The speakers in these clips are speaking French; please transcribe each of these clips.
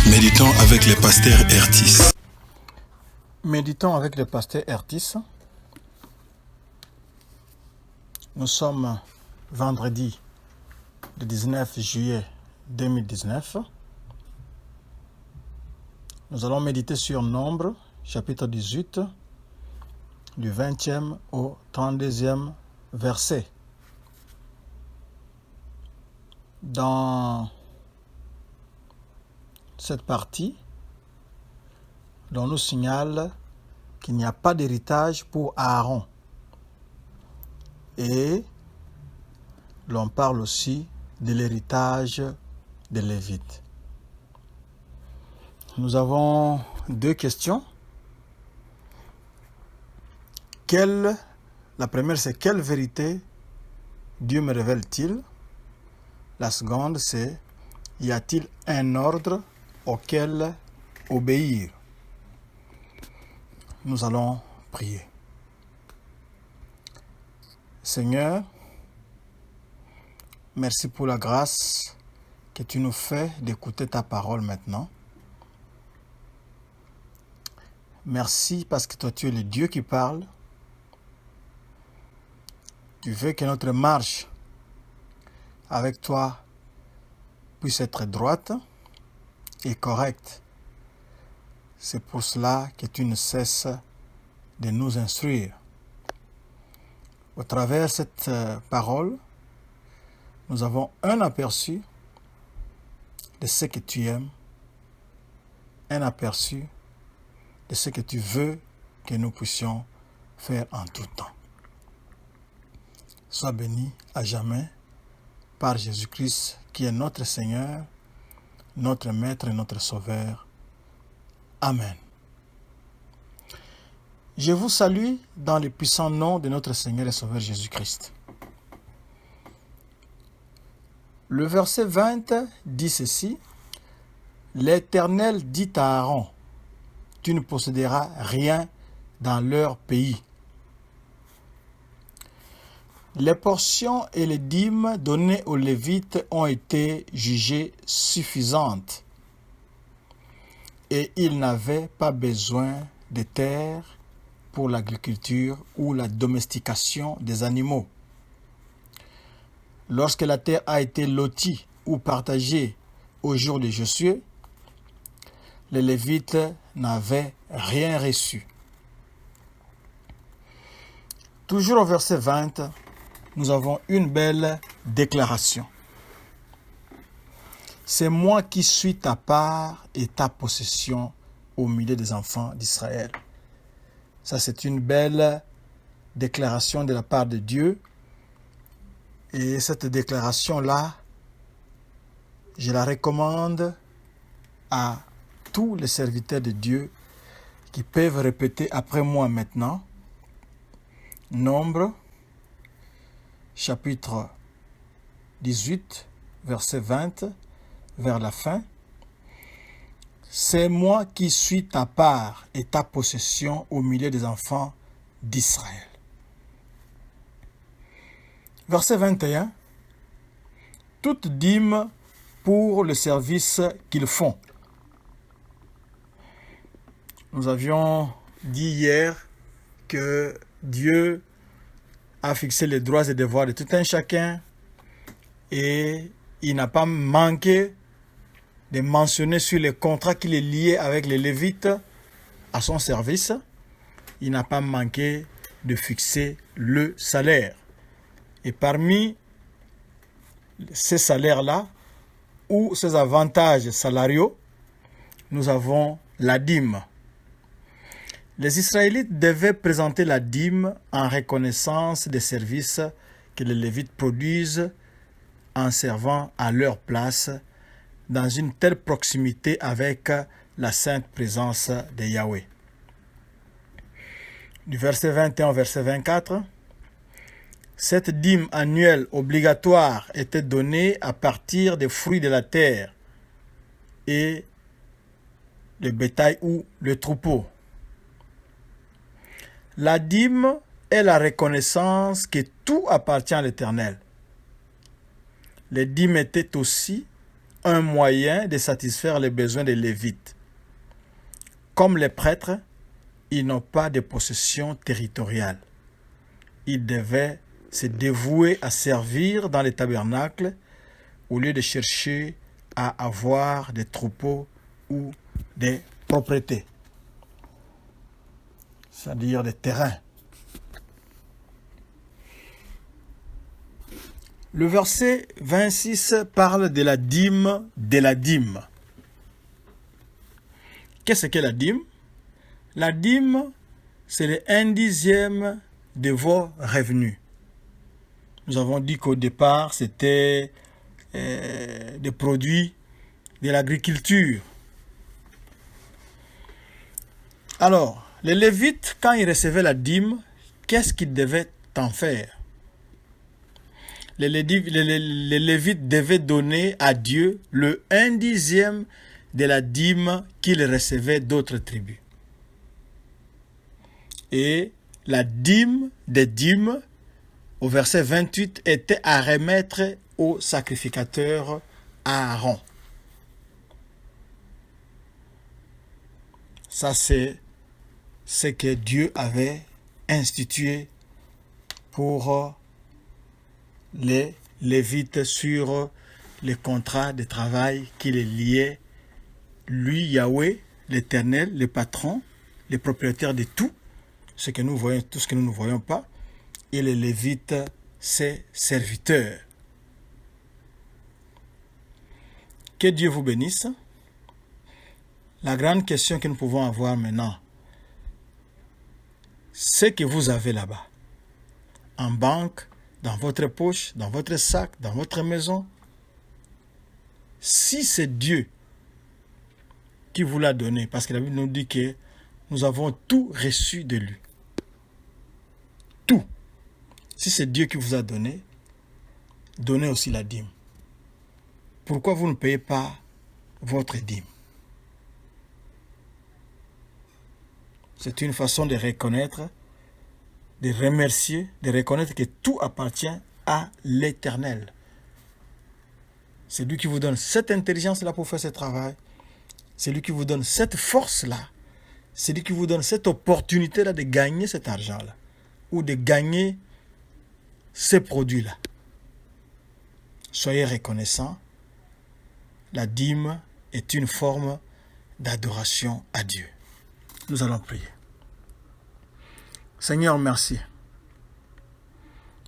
Méditons avec le pasteur Ertis. Méditons avec le pasteur Ertis. Nous sommes vendredi le 19 juillet 2019. Nous allons méditer sur Nombre, chapitre 18, du 20e au 32e verset. Dans cette partie, l'on nous signale qu'il n'y a pas d'héritage pour Aaron. Et l'on parle aussi de l'héritage des Lévites. Nous avons deux questions. La première, c'est quelle vérité Dieu me révèle-t-il? La seconde, c'est y a-t-il un ordre auquel obéir? Nous allons prier. Seigneur, merci pour la grâce que tu nous fais d'écouter ta parole maintenant. Merci parce que toi tu es le Dieu qui parle. Tu veux que notre marche avec toi puisse être droite et correcte. C'est pour cela que tu ne cesses de nous instruire. Au travers de cette parole, nous avons un aperçu de ce que tu aimes, un aperçu de ce que tu veux que nous puissions faire en tout temps. Sois béni à jamais par Jésus-Christ qui est notre Seigneur, notre Maître et notre Sauveur. Amen. Je vous salue dans le puissant nom de notre Seigneur et Sauveur Jésus-Christ. Le verset 20 dit ceci: L'Éternel dit à Aaron, tu ne posséderas rien dans leur pays. Les portions et les dîmes données aux Lévites ont été jugées suffisantes et ils n'avaient pas besoin de terre pour l'agriculture ou la domestication des animaux. Lorsque la terre a été lotie ou partagée au jour de Josué, les Lévites n'avaient rien reçu. Toujours au verset 20, nous avons une belle déclaration. C'est moi qui suis ta part et ta possession au milieu des enfants d'Israël. Ça, c'est une belle déclaration de la part de Dieu. Et cette déclaration-là, je la recommande à tous les serviteurs de Dieu qui peuvent répéter après moi maintenant. Nombre, chapitre 18, verset 20, vers la fin. C'est moi qui suis ta part et ta possession au milieu des enfants d'Israël. Verset 21. Toute dîme pour le service qu'ils font. Nous avions dit hier que Dieu a fixé les droits et devoirs de tout un chacun et il n'a pas manqué de mentionner sur les contrats qu'il est lié avec les Lévites à son service. Il n'a pas manqué de fixer le salaire. Et parmi ces salaires-là, ou ces avantages salariaux, nous avons la dîme. Les Israélites devaient présenter la dîme en reconnaissance des services que les Lévites produisent en servant à leur place dans une telle proximité avec la sainte présence de Yahweh. Du verset 21 au verset 24, cette dîme annuelle obligatoire était donnée à partir des fruits de la terre et le bétail ou le troupeau. La dîme est la reconnaissance que tout appartient à l'Éternel. Les dîmes étaient aussi un moyen de satisfaire les besoins des Lévites. Comme les prêtres, ils n'ont pas de possession territoriale. Ils devaient se dévouer à servir dans les tabernacles au lieu de chercher à avoir des troupeaux ou des propriétés, c'est-à-dire des terrains. Le verset 26 parle de la dîme de la dîme. Qu'est-ce que la dîme? La dîme, c'est le 1/10 de vos revenus. Nous avons dit qu'au départ, c'était des produits de l'agriculture. Alors, les Lévites, quand ils recevaient la dîme, qu'est-ce qu'ils devaient en faire? Les Lévites devaient donner à Dieu le 1/10 de la dîme qu'ils recevaient d'autres tribus. Et la dîme des dîmes, au verset 28, était à remettre au sacrificateur Aaron. Ça, c'est ce que Dieu avait institué pour les Lévites sur les contrats de travail qui les liaient, lui, Yahweh, l'Éternel, le patron, le propriétaire de tout ce que nous voyons, tout ce que nous ne voyons pas, et les Lévites, ses serviteurs. Que Dieu vous bénisse. La grande question que nous pouvons avoir maintenant, ce que vous avez là-bas, en banque, dans votre poche, dans votre sac, dans votre maison, si c'est Dieu qui vous l'a donné, parce que la Bible nous dit que nous avons tout reçu de lui. Tout. Si c'est Dieu qui vous a donné, donnez aussi la dîme. Pourquoi vous ne payez pas votre dîme? C'est une façon de reconnaître, de remercier, de reconnaître que tout appartient à l'Éternel. C'est lui qui vous donne cette intelligence-là pour faire ce travail. C'est lui qui vous donne cette force-là. C'est lui qui vous donne cette opportunité-là de gagner cet argent-là. Ou de gagner ces produits-là. Soyez reconnaissants. La dîme est une forme d'adoration à Dieu. Nous allons prier. Seigneur, merci.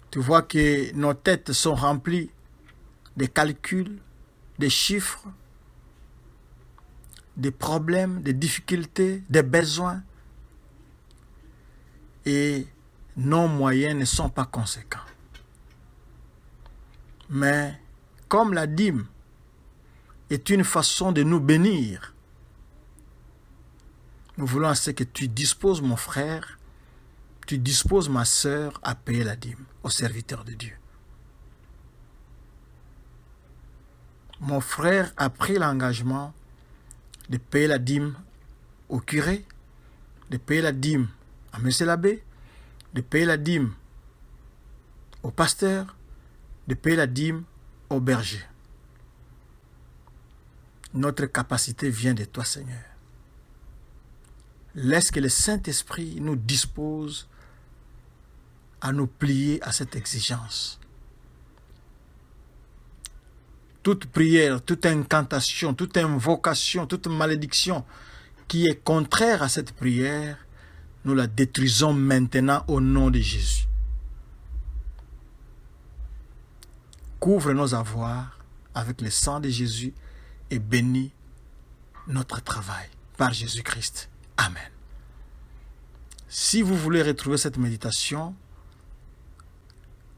Tu vois que nos têtes sont remplies de calculs, de chiffres, des problèmes, des difficultés, des besoins. Et nos moyens ne sont pas conséquents. Mais comme la dîme est une façon de nous bénir, nous voulons à ce que tu disposes, mon frère, tu disposes, ma sœur, à payer la dîme au serviteur de Dieu. Mon frère a pris l'engagement de payer la dîme au curé, de payer la dîme à monsieur l'abbé, de payer la dîme au pasteur, de payer la dîme au berger. Notre capacité vient de toi, Seigneur. Laisse que le Saint-Esprit nous dispose à nous plier à cette exigence. Toute prière, toute incantation, toute invocation, toute malédiction qui est contraire à cette prière, nous la détruisons maintenant au nom de Jésus. Couvre nos avoirs avec le sang de Jésus et bénis notre travail par Jésus-Christ. Amen. Si vous voulez retrouver cette méditation,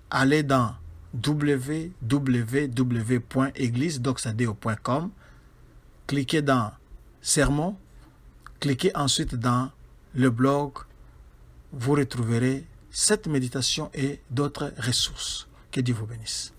allez dans www.églisedoxadeo.com, cliquez dans Sermons, cliquez ensuite dans le blog, vous retrouverez cette méditation et d'autres ressources. Que Dieu vous bénisse.